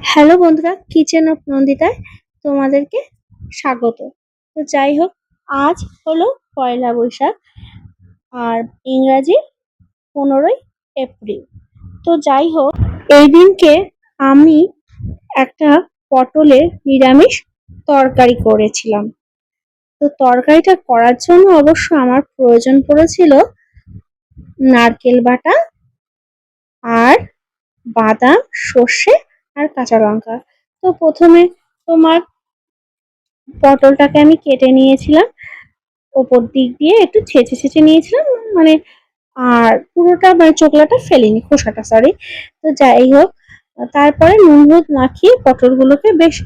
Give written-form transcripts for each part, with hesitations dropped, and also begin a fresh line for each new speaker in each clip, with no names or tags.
Hello বন্ধুরা, kitchen of নন্দিতায় তোমাদেরকে স্বাগত। তো যাই হোক, আজ হলো পয়লা বৈশাখ আর ইংরাজি 15ই এপ্রিল। তো যাই হোক, এই দিনকে আমি একটা পটলের নিরামিষ তরকারি করেছিলাম। তো তরকারিটা করার জন্য অবশ্য আমার প্রয়োজন পড়েছিল নারকেল বাটা আর বাদাম, সর্ষে আর কাঁচা লঙ্কা। তো প্রথমে তোমার পটলটাকে আমি কেটে নিয়েছিলাম, ওপর দিক দিয়ে একটু ছেঁচে ছেঁচে নিয়েছিলাম, মানে আর পুরোটা মানে চোকলাটা ফেলিনি, খোসাটা সরি। তো যাই হোক, তারপরে নুন হলুদ মাখিয়ে পটলগুলোকে বেশ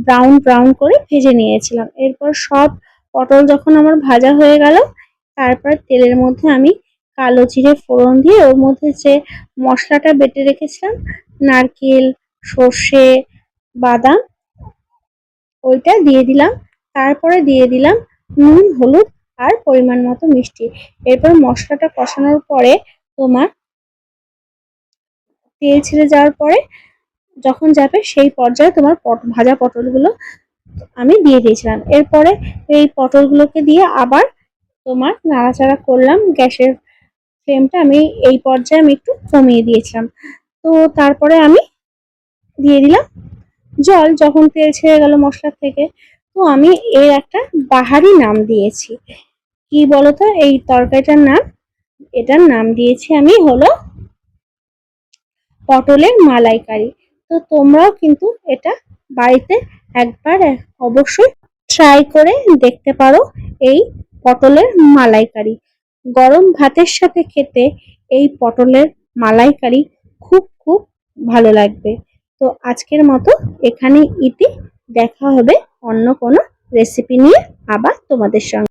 ব্রাউন ব্রাউন করে ভেজে নিয়েছিলাম। এরপর সব পটল যখন আমার ভাজা হয়ে গেল, তারপর তেলের মধ্যে আমি কালো জিরে ফোড়ন দিয়ে ওর মধ্যে যে মশলাটা বেটে রেখেছিলাম, নারকেল, সর্ষে, বাদাম, ওইটা দিয়ে দিলাম। তারপরে দিয়ে দিলাম নুন, হলুদ আর পরিমাণ মতো মিষ্টি। এরপর মশলাটা কষানোর পরে তোমার তেল ছেড়ে যাওয়ার পরে যখন যাবে সেই পর্যায়ে তোমার ভাজা পটলগুলো আমি দিয়ে দিয়েছিলাম। এরপরে এই পটলগুলোকে দিয়ে আবার তোমার নাড়াচাড়া করলাম। গ্যাসের ফ্লেমটা আমি এই পর্যায়ে আমি একটু কমিয়ে দিয়েছিলাম। তো তারপরে আমি দিয়ে দিলাম জল যখন তেল ছেড়ে গেল মশলার থেকে। তো আমি এর একটা বাহারি নাম দিয়েছি, কি বলতো এই তরকারিটার নাম? এটার নাম দিয়েছি আমি হলো পটলের মালাইকারি। তো তোমরাও কিন্তু এটা বাড়িতে একবার অবশ্যই ট্রাই করে দেখতে পারো। এই পটলের মালাইকারি গরম ভাতের সাথে খেতে এই পটলের মালাইকারি খুব খুব ভালো লাগবে। তো আজকের মতো এখানেই ইতি। দেখা হবে অন্য কোনো রেসিপি নিয়ে আবার তোমাদের সঙ্গে।